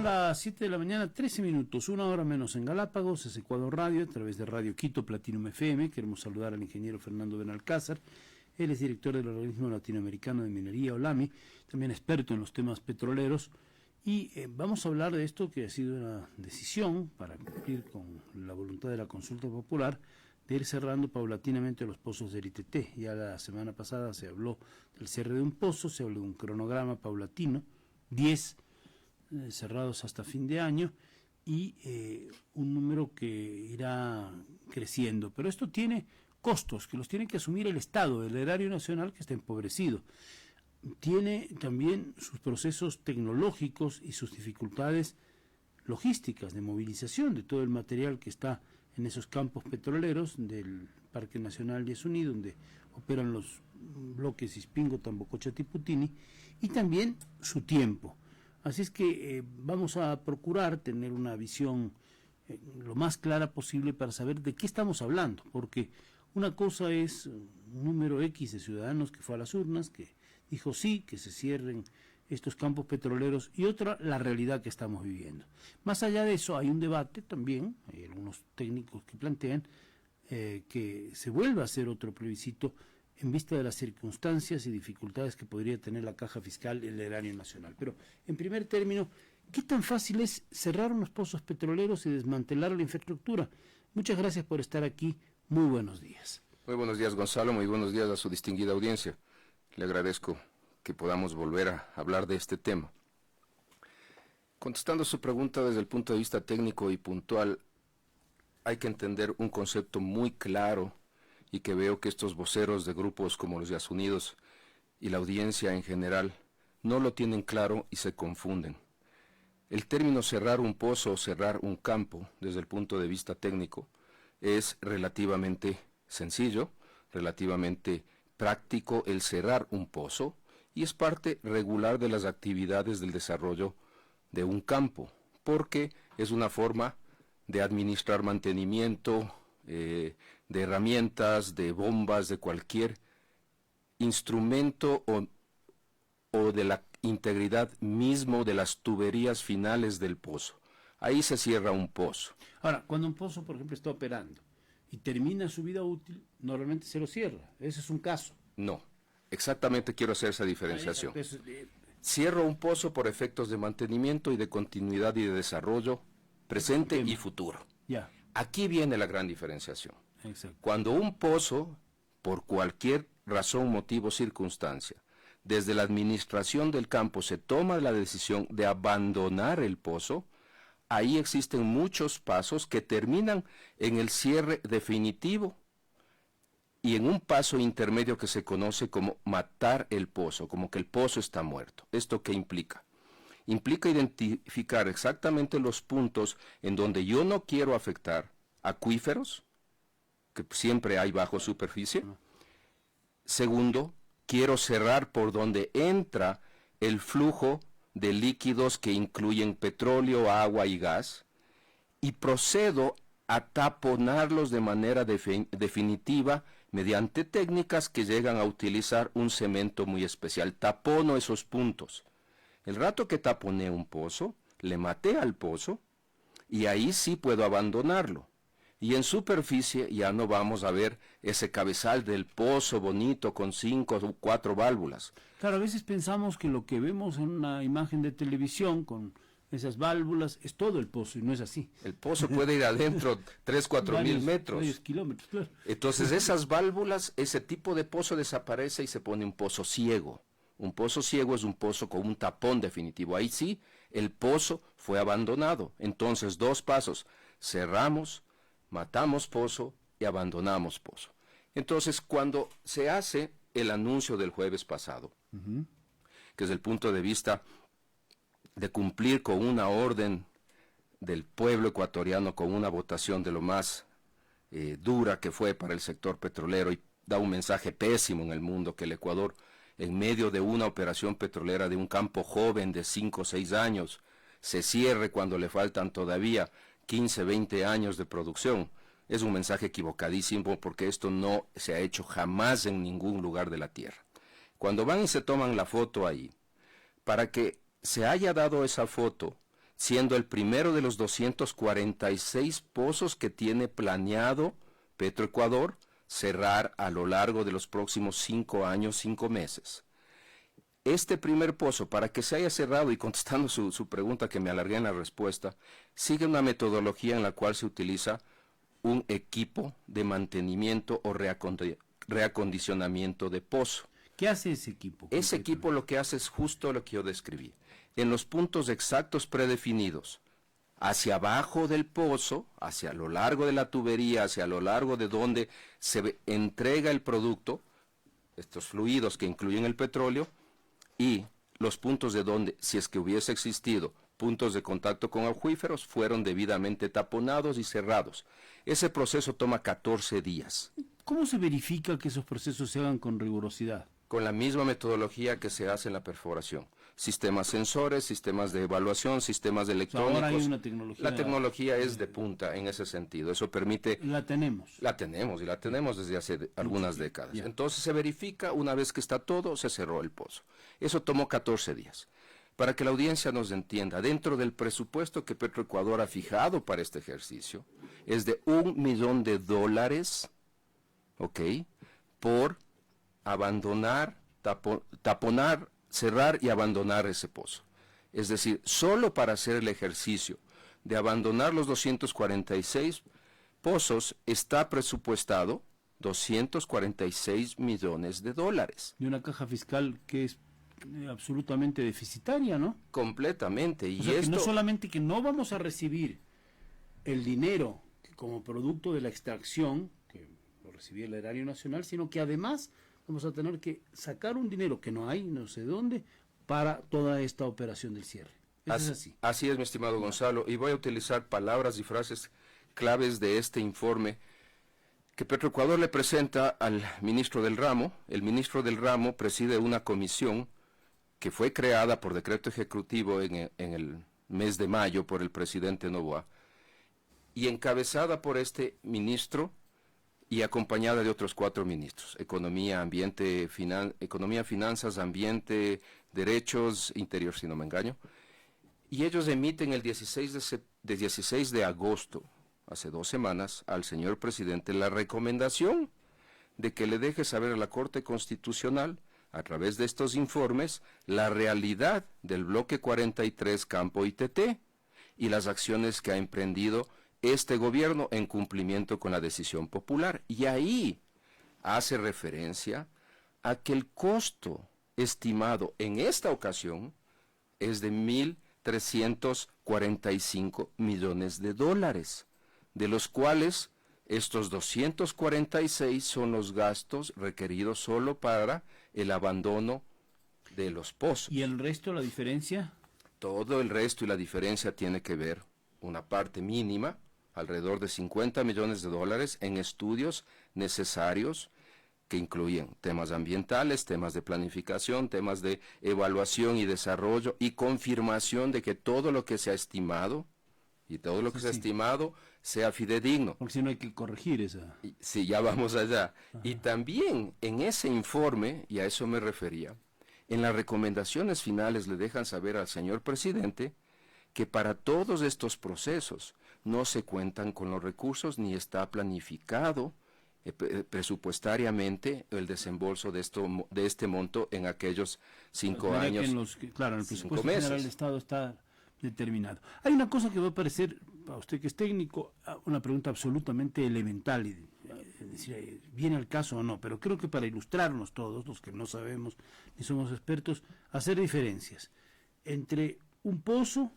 las 7 de la mañana, 13 minutos, una hora menos en Galápagos, es Ecuador Radio, a través de Radio Quito Platinum FM. Queremos saludar al ingeniero Fernando Benalcázar. Él es director del Organismo Latinoamericano de Minería, OLAMI, también experto en los temas petroleros. Y vamos a hablar de esto que ha sido una decisión para cumplir con la voluntad de la consulta popular de ir cerrando paulatinamente los pozos del ITT. Ya la semana pasada se habló del cierre de un pozo, se habló de un cronograma paulatino, 10 cerrados hasta fin de año y un número que irá creciendo. Pero esto tiene costos que los tiene que asumir el Estado, el erario nacional que está empobrecido. Tiene también sus procesos tecnológicos y sus dificultades logísticas de movilización de todo el material que está en esos campos petroleros del Parque Nacional Yasuní, donde operan los bloques Ispingo, Tambococha, Tiputini, y también su tiempo. Así es que vamos a procurar tener una visión lo más clara posible para saber de qué estamos hablando, porque una cosa es un número X de ciudadanos que fue a las urnas, que dijo sí, que se cierren estos campos petroleros, y otra, la realidad que estamos viviendo. Más allá de eso, hay un debate también, hay algunos técnicos que plantean que se vuelva a hacer otro plebiscito en vista de las circunstancias y dificultades que podría tener la caja fiscal y el erario nacional. Pero, en primer término, ¿qué tan fácil es cerrar unos pozos petroleros y desmantelar la infraestructura? Muchas gracias por estar aquí. Muy buenos días. Muy buenos días, Gonzalo. Muy buenos días a su distinguida audiencia. Le agradezco que podamos volver a hablar de este tema. Contestando su pregunta desde el punto de vista técnico y puntual, hay que entender un concepto muy claro y que veo que estos voceros de grupos como los Yasunidos y la audiencia en general no lo tienen claro y se confunden. El término cerrar un pozo o cerrar un campo, desde el punto de vista técnico, es relativamente sencillo, relativamente práctico el cerrar un pozo, y es parte regular de las actividades del desarrollo de un campo, porque es una forma de administrar mantenimiento, de herramientas, de bombas, de cualquier instrumento o de la integridad mismo de las tuberías finales del pozo. Ahí se cierra un pozo. Ahora, cuando un pozo, por ejemplo, está operando y termina su vida útil, normalmente se lo cierra. Ese es un caso. No, exactamente quiero hacer esa diferenciación. Cierro un pozo por efectos de mantenimiento y de continuidad y de desarrollo presente y futuro. Ya. Aquí viene la gran diferenciación. Exacto. Cuando un pozo, por cualquier razón, motivo, circunstancia, desde la administración del campo se toma la decisión de abandonar el pozo, ahí existen muchos pasos que terminan en el cierre definitivo y en un paso intermedio que se conoce como matar el pozo, como que el pozo está muerto. ¿Esto qué implica? Implica identificar exactamente los puntos en donde yo no quiero afectar acuíferos, que siempre hay bajo superficie. Segundo, quiero cerrar por donde entra el flujo de líquidos que incluyen petróleo, agua y gas, y procedo a taponarlos de manera definitiva mediante técnicas que llegan a utilizar un cemento muy especial. Tapono esos puntos. El rato que taponé un pozo, le maté al pozo, y ahí sí puedo abandonarlo. Y en superficie ya no vamos a ver ese cabezal del pozo bonito con 5 o 4 válvulas. Claro, a veces pensamos que lo que vemos en una imagen de televisión con esas válvulas es todo el pozo, y no es así. El pozo puede ir adentro 3-4 mil metros. Varios kilómetros, claro. Entonces esas válvulas, ese tipo de pozo desaparece y se pone un pozo ciego. Un pozo ciego es un pozo con un tapón definitivo. Ahí sí, el pozo fue abandonado. Entonces, 2 pasos. Cerramos, matamos pozo y abandonamos pozo. Entonces, cuando se hace el anuncio del jueves pasado, que es el punto de vista de cumplir con una orden del pueblo ecuatoriano, con una votación de lo más dura que fue para el sector petrolero, y da un mensaje pésimo en el mundo, que el Ecuador, en medio de una operación petrolera de un campo joven de 5 o 6 años, se cierre cuando le faltan todavía 15, 20 años de producción. Es un mensaje equivocadísimo, porque esto no se ha hecho jamás en ningún lugar de la tierra. Cuando van y se toman la foto ahí, para que se haya dado esa foto, siendo el primero de los 246 pozos que tiene planeado Petroecuador cerrar a lo largo de los próximos 5 años, 5 meses. Este primer pozo, para que se haya cerrado, y contestando su pregunta que me alargué en la respuesta, sigue una metodología en la cual se utiliza un equipo de mantenimiento o reacondicionamiento de pozo. ¿Qué hace ese equipo? Ese equipo lo que hace es justo lo que yo describí. En los puntos exactos predefinidos, hacia abajo del pozo, hacia lo largo de la tubería, hacia lo largo de donde se entrega el producto, estos fluidos que incluyen el petróleo, y los puntos de donde, si es que hubiese existido puntos de contacto con acuíferos, fueron debidamente taponados y cerrados. Ese proceso toma 14 días. ¿Cómo se verifica que esos procesos se hagan con rigurosidad? Con la misma metodología que se hace en la perforación. Sistemas sensores, sistemas de evaluación, sistemas electrónicos. Ahora hay una tecnología. La tecnología es de punta en ese sentido. Eso permite... La tenemos. La tenemos, y la tenemos desde hace algunas décadas. Ya. Entonces se verifica, una vez que está todo, se cerró el pozo. Eso tomó 14 días. Para que la audiencia nos entienda, dentro del presupuesto que Petroecuador ha fijado para este ejercicio, es de $1 millón, ¿ok?, por abandonar, taponar, cerrar y abandonar ese pozo. Es decir, solo para hacer el ejercicio de abandonar los 246 pozos está presupuestado $246 millones. De una caja fiscal que es absolutamente deficitaria, ¿no? Completamente. Y o sea, esto... que no solamente que no vamos a recibir el dinero como producto de la extracción, que lo recibía el erario nacional, sino que además vamos a tener que sacar un dinero que no hay, no sé dónde, para toda esta operación del cierre. Eso es así. Así es, mi estimado Gonzalo, y voy a utilizar palabras y frases claves de este informe que Petroecuador le presenta al ministro del ramo. El ministro del ramo preside una comisión que fue creada por decreto ejecutivo en el mes de mayo por el presidente Noboa, y encabezada por este ministro y acompañada de otros 4 ministros: Economía, Ambiente, Economía, Finanzas, Ambiente, Derechos, Interior, si no me engaño. Y ellos emiten el 16 de agosto, hace 2 semanas, al señor presidente la recomendación de que le deje saber a la Corte Constitucional, a través de estos informes, la realidad del bloque 43 Campo ITT y las acciones que ha emprendido este gobierno en cumplimiento con la decisión popular. Y ahí hace referencia a que el costo estimado en esta ocasión es de $1.345 millones, de los cuales estos 246 son los gastos requeridos solo para el abandono de los pozos. ¿Y el resto, la diferencia? Todo el resto y la diferencia tiene que ver, una parte mínima, alrededor de $50 millones, en estudios necesarios que incluyen temas ambientales, temas de planificación, temas de evaluación y desarrollo y confirmación de que todo lo que se ha estimado y todo lo que se ha estimado sea fidedigno. Porque si no hay que corregir esa. Sí, ya vamos allá. Ajá. Y también en ese informe, y a eso me refería, en las recomendaciones finales le dejan saber al señor presidente que para todos estos procesos no se cuentan con los recursos ni está planificado presupuestariamente el desembolso de este monto en aquellos 5 años. Claro, en el presupuesto general del Estado está determinado. Hay una cosa que va a parecer, para usted que es técnico, una pregunta absolutamente elemental, es decir, ¿viene al caso o no? Pero creo que para ilustrarnos todos, los que no sabemos ni somos expertos, hacer diferencias entre un pozo,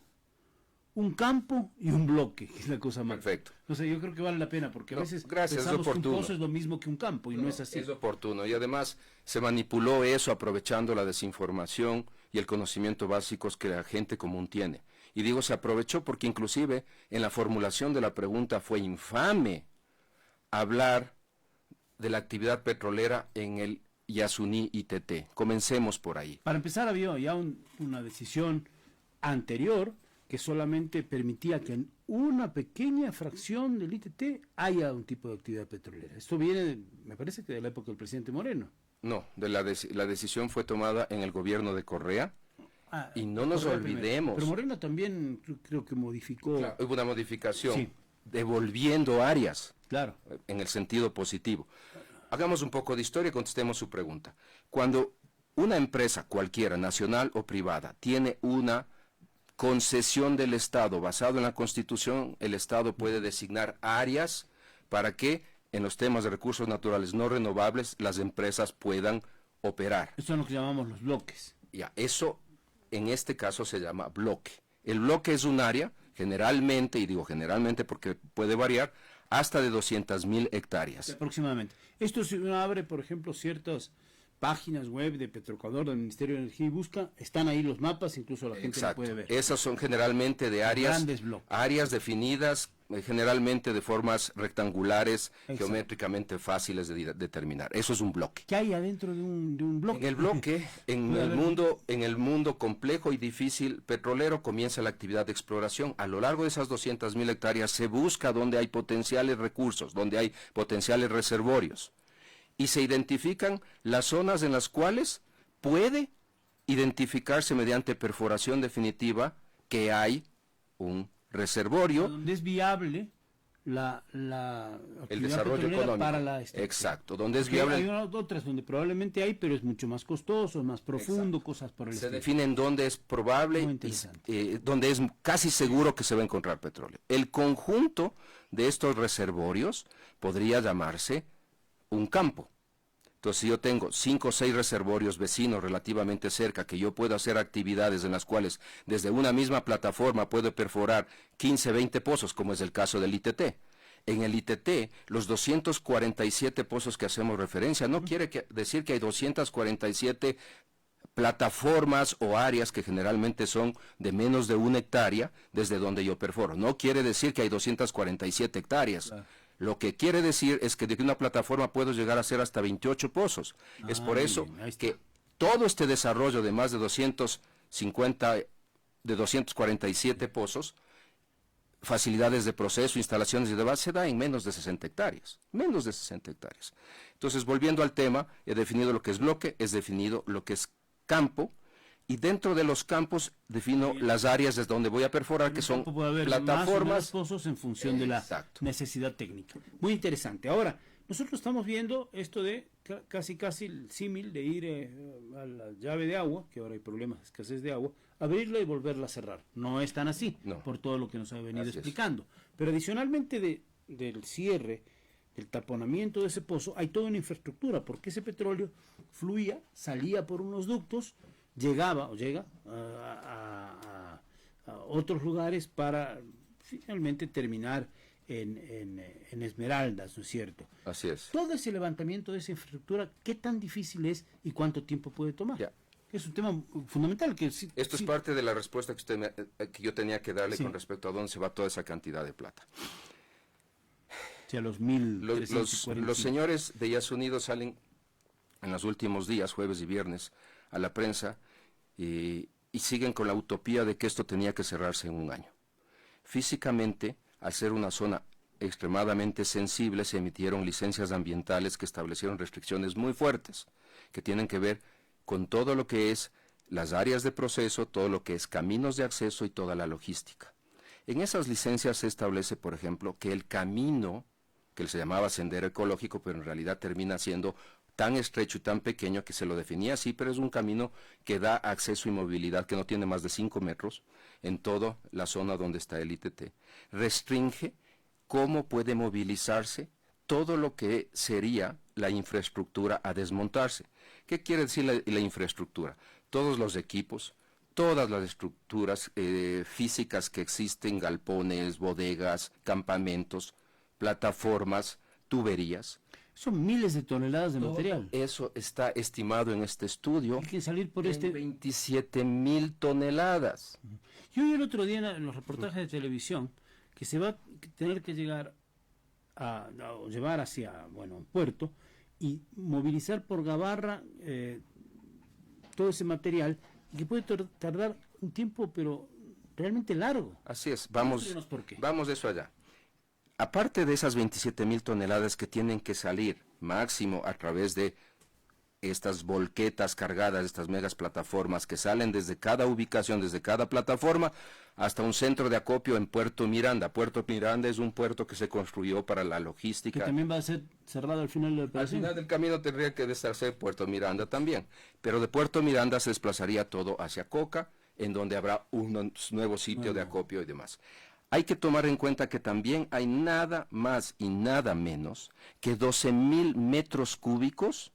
un campo y un bloque, que es la cosa más. Perfecto. O sea, yo creo que vale la pena, porque a veces pensamos que un pozo es lo mismo que un campo, y no es así. Es oportuno, y además se manipuló eso aprovechando la desinformación y el conocimiento básicos que la gente común tiene. Y digo se aprovechó porque inclusive en la formulación de la pregunta fue infame hablar de la actividad petrolera en el Yasuní ITT. Comencemos por ahí. Para empezar, había ya una decisión anterior que solamente permitía que en una pequeña fracción del ITT haya un tipo de actividad petrolera. Esto viene, me parece que de la época del presidente Moreno. No, la decisión fue tomada en el gobierno de Correa Y no nos olvidemos. Pero Moreno también creo que modificó. Claro, hubo una modificación, Sí. devolviendo áreas, Claro. en el sentido positivo. Hagamos un poco de historia y contestemos su pregunta. Cuando una empresa cualquiera, nacional o privada, tiene una concesión del Estado basado en la Constitución, el Estado puede designar áreas para que en los temas de recursos naturales no renovables las empresas puedan operar. Eso es lo que llamamos los bloques. Ya, eso en este caso se llama bloque. El bloque es un área, generalmente, y digo generalmente porque puede variar, hasta de 200.000 hectáreas. Aproximadamente. Esto si uno abre, por ejemplo, ciertas páginas web de Petroecuador, del Ministerio de Energía y busca, están ahí los mapas, incluso la gente lo puede ver. Esas son generalmente de áreas, Grandes bloques. áreas definidas, generalmente de formas rectangulares, Exacto. geométricamente fáciles de determinar. Eso es un bloque. ¿Qué hay adentro de un bloque? En el bloque, en el mundo complejo y difícil petrolero, comienza la actividad de exploración. A lo largo de esas 200.000 hectáreas se busca donde hay potenciales recursos, donde hay potenciales reservorios. Y se identifican las zonas en las cuales puede identificarse mediante perforación definitiva que hay un reservorio. Donde es viable el desarrollo económico. Para la extracción. Exacto, donde es Porque viable. hay otras donde probablemente hay, pero es mucho más costoso, más profundo, Exacto. cosas por el Se estilo. define en dónde es probable Muy y interesante. donde es casi seguro que se va a encontrar petróleo. El conjunto de estos reservorios podría llamarse un campo. Entonces, si yo tengo 5 o 6 reservorios vecinos relativamente cerca, que yo puedo hacer actividades en las cuales desde una misma plataforma puedo perforar 15, 20 pozos, como es el caso del ITT. En el ITT, los 247 pozos que hacemos referencia, no quiere decir que hay 247 plataformas o áreas que generalmente son de menos de 1 hectárea desde donde yo perforo. No quiere decir que hay 247 hectáreas. Claro. Lo que quiere decir es que de una plataforma puedo llegar a hacer hasta 28 pozos. Es por muy eso bien, ahí está. que todo este desarrollo de más de 247 pozos, facilidades de proceso, instalaciones y demás, se da en menos de 60 hectáreas. Menos de 60 hectáreas. Entonces, volviendo al tema, he definido lo que es bloque, es definido lo que es campo, y dentro de los campos defino las áreas desde donde voy a perforar, que son Puede haber más o menos plataformas. pozos en función de la Exacto. necesidad técnica. Muy interesante. Ahora, nosotros estamos viendo esto de casi el símil de ir a la llave de agua, que ahora hay problemas de escasez de agua, abrirla y volverla a cerrar. No es tan así, No. por todo lo que nos ha venido Así es. explicando. Pero adicionalmente del cierre, del taponamiento de ese pozo, hay toda una infraestructura, porque ese petróleo fluía, salía por unos ductos, llega a otros lugares para finalmente terminar en Esmeraldas, ¿no es cierto? Así es. Todo ese levantamiento de esa infraestructura, ¿qué tan difícil es y cuánto tiempo puede tomar? Ya. Es un tema fundamental. Esto es parte de la respuesta que yo tenía que darle Sí. con respecto a dónde se va toda esa cantidad de plata. A los Los señores de Yas Unidos salen en los últimos días, jueves y viernes, a la prensa y siguen con la utopía de que esto tenía que cerrarse en un año. Físicamente, al ser una zona extremadamente sensible, se emitieron licencias ambientales que establecieron restricciones muy fuertes, que tienen que ver con todo lo que es las áreas de proceso, todo lo que es caminos de acceso y toda la logística. En esas licencias se establece, por ejemplo, que el camino, que se llamaba sendero ecológico, pero en realidad termina siendo tan estrecho y tan pequeño que se lo definía así, pero es un camino que da acceso y movilidad, que no tiene más de 5 metros en toda la zona donde está el ITT. Restringe cómo puede movilizarse todo lo que sería la infraestructura a desmontarse. ¿Qué quiere decir la infraestructura? Todos los equipos, todas las estructuras físicas que existen, galpones, bodegas, campamentos, plataformas, tuberías. Son miles de toneladas de material. Eso está estimado en este estudio Hay que salir por en 27.000 toneladas. Yo vi el otro día en los reportajes de televisión que se va a tener que llegar a llevar hacia un puerto y movilizar por Gabarra todo ese material y que puede tardar un tiempo pero realmente largo. Así es, vamos de eso allá. Aparte de esas 27.000 toneladas que tienen que salir máximo a través de estas volquetas cargadas, estas megas plataformas que salen desde cada ubicación, desde cada plataforma, hasta un centro de acopio en Puerto Miranda. Puerto Miranda es un puerto que se construyó para la logística. Que también va a ser cerrado al final de la operación. Al final del camino tendría que deshacer Puerto Miranda también, pero de Puerto Miranda se desplazaría todo hacia Coca, en donde habrá un nuevo sitio de acopio y demás. Hay que tomar en cuenta que también hay nada más y nada menos que 12.000 metros cúbicos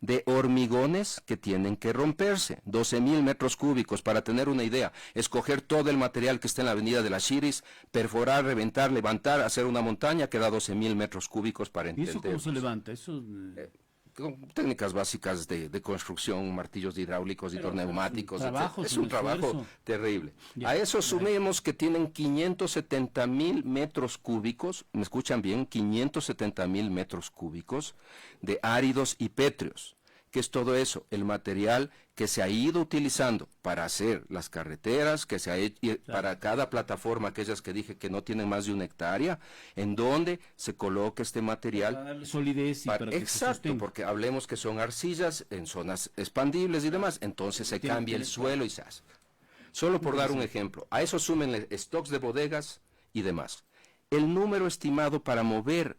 de hormigones que tienen que romperse. 12.000 metros cúbicos, para tener una idea. Escoger todo el material que está en la avenida de las Chiris, perforar, reventar, levantar, hacer una montaña, que da 12.000 metros cúbicos para ¿Y entender. eso cómo se levanta? Eso... Con técnicas básicas de construcción, martillos hidráulicos y neumáticos. Es un trabajo terrible. Ya, a eso sumemos que tienen 570.000 metros cúbicos, ¿me escuchan bien? 570.000 metros cúbicos de áridos y pétreos. ¿Qué es todo eso? El material que se ha ido utilizando para hacer las carreteras, que se ha hecho para cada plataforma, aquellas que dije que no tienen más de 1 hectárea, en donde se coloca este material. Para darle solidez y para que exacto, porque hablemos que son arcillas en zonas expandibles y demás, entonces se cambia el suelo y se hace. Solo por dar un ejemplo, a eso súmenle stocks de bodegas y demás. El número estimado para mover,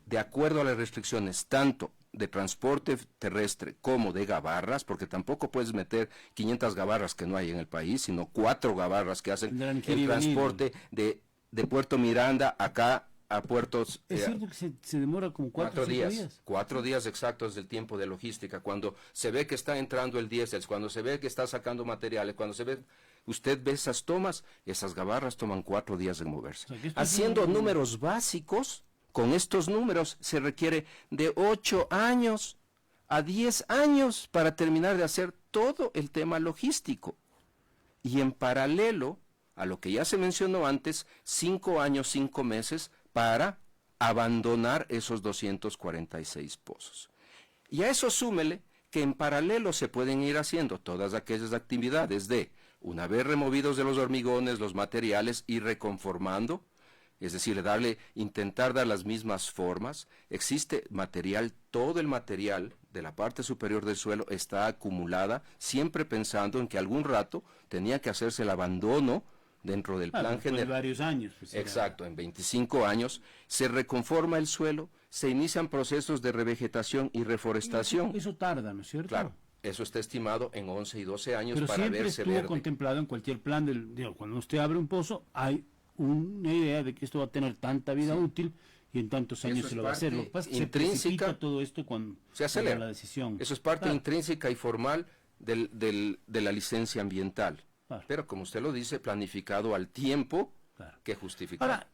de acuerdo a las restricciones, tanto de transporte terrestre como de gabarras, porque tampoco puedes meter 500 gabarras que no hay en el país, sino 4 gabarras que hacen el transporte de Puerto Miranda acá a puertos. Es cierto que se demora como 4 días. 4 días exactos del tiempo de logística, cuando se ve que está entrando el diésel, cuando se ve que está sacando materiales, cuando se ve... Usted ve esas tomas, esas gabarras toman 4 días de moverse. O sea, haciendo números básicos, con estos números se requiere de 8 años a 10 años para terminar de hacer todo el tema logístico. Y en paralelo a lo que ya se mencionó antes, 5 años, 5 meses para abandonar esos 246 pozos. Y a eso súmele que en paralelo se pueden ir haciendo todas aquellas actividades de, una vez removidos de los hormigones, los materiales, ir reconformando, es decir, intentar dar las mismas formas. Existe material, todo el material de la parte superior del suelo está acumulada, siempre pensando en que algún rato tenía que hacerse el abandono dentro del plan general. Varios años. Pues, exacto, en 25 años se reconforma el suelo, se inician procesos de revegetación y reforestación. Eso tarda, ¿no es cierto? Claro. Eso está estimado en 11 y 12 años. Pero para siempre verse estuvo verde. Contemplado en cualquier plan cuando usted abre un pozo, hay una idea de que esto va a tener tanta vida útil y en tantos años se lo va a hacer. Lo que pasa es que intrínseca, se precipita todo esto cuando se acelera la decisión. Eso es parte intrínseca y formal de la licencia ambiental. Claro. Pero como usted lo dice, planificado al tiempo que justifica. Ahora,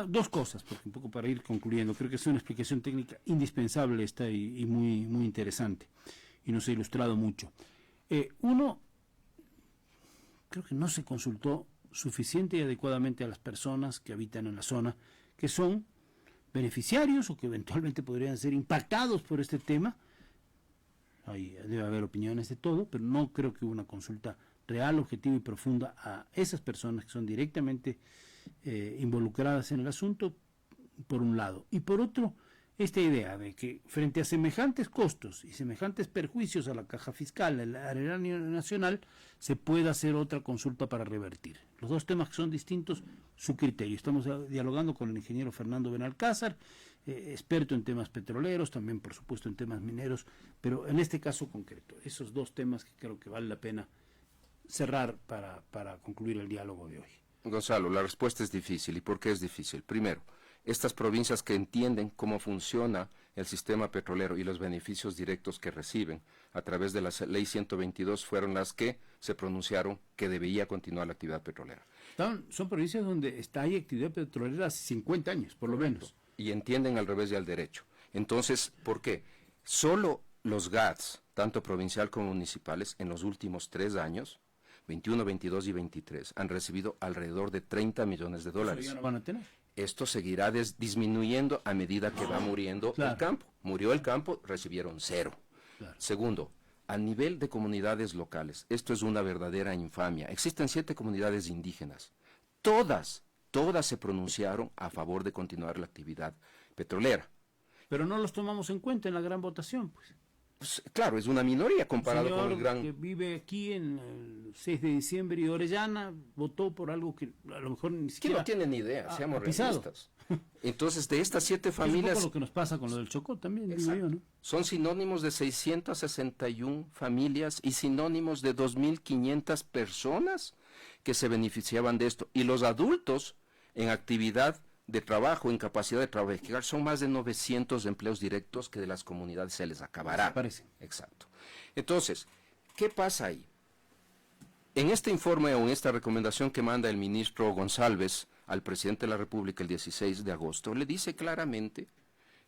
2 cosas, porque un poco para ir concluyendo, creo que es una explicación técnica indispensable esta y muy, muy interesante, y nos ha ilustrado mucho. Uno, creo que no se consultó suficiente y adecuadamente a las personas que habitan en la zona, que son beneficiarios o que eventualmente podrían ser impactados por este tema. Debe haber opiniones de todo, pero no creo que hubo una consulta real, objetiva y profunda a esas personas que son directamente involucradas en el asunto, por un lado. Y por otro, esta idea de que frente a semejantes costos y semejantes perjuicios a la caja fiscal, al erario nacional, se pueda hacer otra consulta para revertir. Los 2 temas que son distintos, su criterio. Estamos dialogando con el ingeniero Fernando Benalcázar, experto en temas petroleros, también por supuesto en temas mineros, pero en este caso concreto, esos 2 temas que creo que vale la pena cerrar para concluir el diálogo de hoy. Gonzalo, la respuesta es difícil. ¿Y por qué es difícil? Primero, estas provincias que entienden cómo funciona el sistema petrolero y los beneficios directos que reciben a través de la ley 122 fueron las que se pronunciaron que debía continuar la actividad petrolera. Son provincias donde hay actividad petrolera hace 50 años, por lo menos. Y entienden al revés y al derecho. Entonces, ¿por qué? Solo los GATS, tanto provincial como municipales, en los últimos 3 años, 21, 22 y 23, han recibido alrededor de $30 millones. ¿Eso ya no van a tener? Esto seguirá disminuyendo a medida que va muriendo el campo. Murió el campo, recibieron 0. Claro. Segundo, a nivel de comunidades locales, esto es una verdadera infamia. Existen 7 comunidades indígenas. Todas se pronunciaron a favor de continuar la actividad petrolera. Pero no los tomamos en cuenta en la gran votación, pues. Pues, claro, es una minoría comparado con el gran... que vive aquí en el 6 de diciembre y Orellana votó por algo que a lo mejor ni Que siquiera no tiene ni idea, seamos pisado. realistas. Entonces, de estas 7 Es un familias... poco lo que nos pasa con lo del Chocó también, digo yo, ¿no? Son sinónimos de 661 familias y sinónimos de 2.500 personas que se beneficiaban de esto. Y los adultos en actividad de trabajo, en capacidad de trabajar, son más de 900 empleos directos que de las comunidades se les acabará. Parece. Exacto. Entonces, ¿qué pasa ahí? En este informe o en esta recomendación que manda el ministro González al presidente de la República el 16 de agosto, le dice claramente,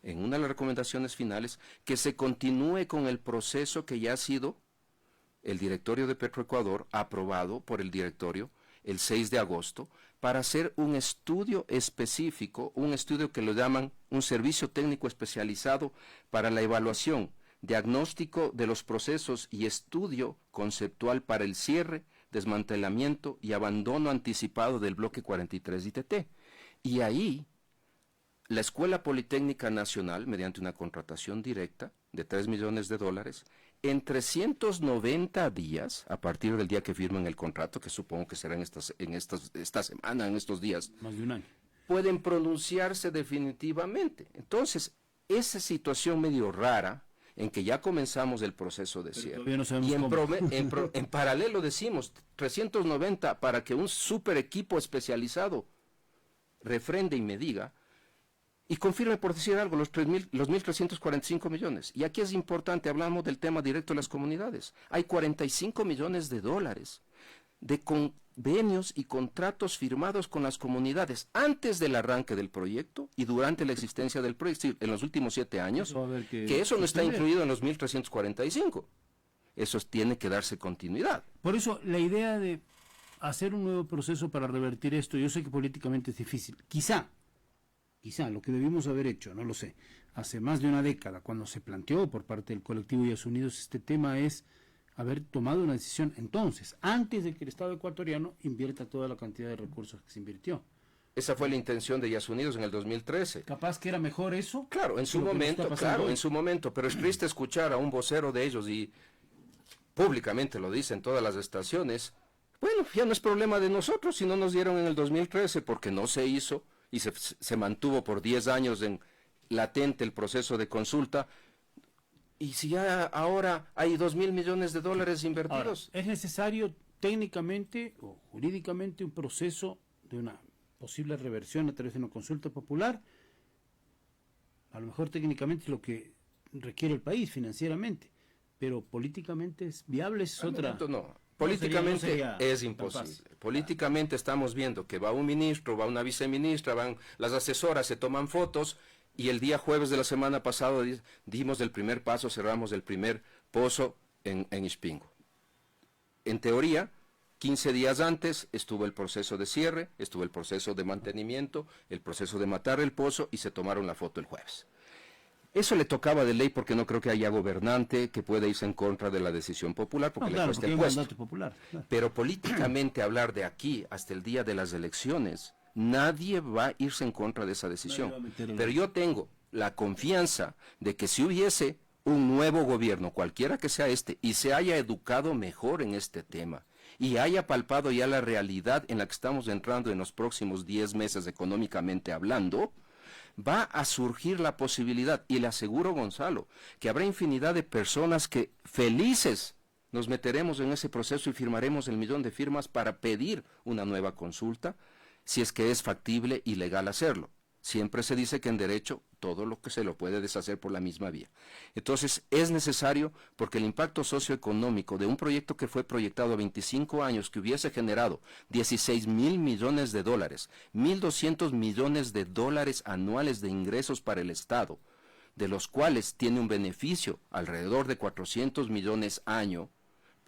en una de las recomendaciones finales, que se continúe con el proceso que ya ha sido el directorio de Petroecuador aprobado por el directorio el 6 de agosto para hacer un estudio específico, un estudio que lo llaman un servicio técnico especializado para la evaluación, diagnóstico de los procesos y estudio conceptual para el cierre, desmantelamiento y abandono anticipado del bloque 43 de ITT. Y ahí la Escuela Politécnica Nacional, mediante una contratación directa de $3 millones, en 390 días, a partir del día que firmen el contrato, que supongo que será esta semana, en estos días, Más de un año. pueden pronunciarse definitivamente. Entonces, esa situación medio rara, en que ya comenzamos el proceso de cierre, todavía no sabemos y cómo. en paralelo decimos 390 para que un super equipo especializado refrende y me diga, y confirme, por decir algo, los 1.345 millones. Y aquí es importante, hablamos del tema directo de las comunidades. Hay $45 millones de convenios y contratos firmados con las comunidades antes del arranque del proyecto y durante la existencia del proyecto, en los últimos 7 años, que eso no está incluido en los 1.345. Eso tiene que darse continuidad. Por eso, la idea de hacer un nuevo proceso para revertir esto, yo sé que políticamente es difícil. Quizá lo que debimos haber hecho, no lo sé, hace más de una década, cuando se planteó por parte del colectivo Yas Unidos este tema, es haber tomado una decisión entonces, antes de que el Estado ecuatoriano invierta toda la cantidad de recursos que se invirtió. Esa fue la intención de Yas Unidos en el 2013. ¿Capaz que era mejor eso? Claro, en su momento, pero es triste escuchar a un vocero de ellos y públicamente lo dicen todas las estaciones. Bueno, ya no es problema de nosotros si no nos dieron en el 2013 porque no se hizo y se mantuvo por 10 años en latente el proceso de consulta. Y si ya ahora hay $2.000 millones invertidos. Ahora, ¿es necesario técnicamente o jurídicamente un proceso de una posible reversión a través de una consulta popular? A lo mejor técnicamente lo que requiere el país financieramente, pero políticamente es viable, es otra... No. Políticamente no sería es imposible. Políticamente estamos viendo que va un ministro, va una viceministra, van las asesoras, se toman fotos y el día jueves de la semana pasada dimos el primer paso, cerramos el primer pozo en Ispingo. En teoría, 15 días antes estuvo el proceso de cierre, estuvo el proceso de mantenimiento, el proceso de matar el pozo y se tomaron la foto el jueves. Eso le tocaba de ley porque no creo que haya gobernante que pueda irse en contra de la decisión popular porque le cuesta el puesto. Popular, claro. Pero políticamente hablar de aquí hasta el día de las elecciones, nadie va a irse en contra de esa decisión. Pero yo tengo la confianza de que si hubiese un nuevo gobierno, cualquiera que sea este, y se haya educado mejor en este tema, y haya palpado ya la realidad en la que estamos entrando en los próximos 10 meses económicamente hablando, va a surgir la posibilidad, y le aseguro, Gonzalo, que habrá infinidad de personas que felices nos meteremos en ese proceso y firmaremos el 1.000.000 de firmas para pedir una nueva consulta, si es que es factible y legal hacerlo. Siempre se dice que en derecho todo lo que se lo puede deshacer por la misma vía. Entonces es necesario porque el impacto socioeconómico de un proyecto que fue proyectado a 25 años que hubiese generado $16.000 millones, $1.200 millones anuales de ingresos para el Estado, de los cuales tiene un beneficio alrededor de 400 millones año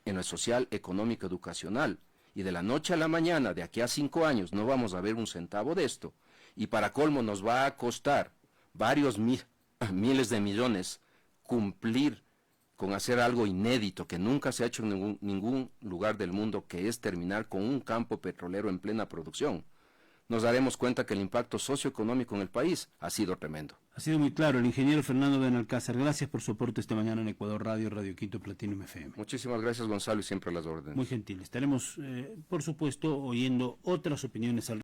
en lo social, económico, educacional, y de la noche a la mañana, de aquí a 5 años, no vamos a ver un centavo de esto, y para colmo nos va a costar varios miles de millones cumplir con hacer algo inédito que nunca se ha hecho en ningún lugar del mundo, que es terminar con un campo petrolero en plena producción, nos daremos cuenta que el impacto socioeconómico en el país ha sido tremendo. Ha sido muy claro el ingeniero Fernando Benalcázar. Gracias por su aporte esta mañana en Ecuador Radio, Radio Quito, Platinum FM. Muchísimas gracias, Gonzalo, y siempre a las órdenes. Muy gentil. Estaremos, por supuesto, oyendo otras opiniones al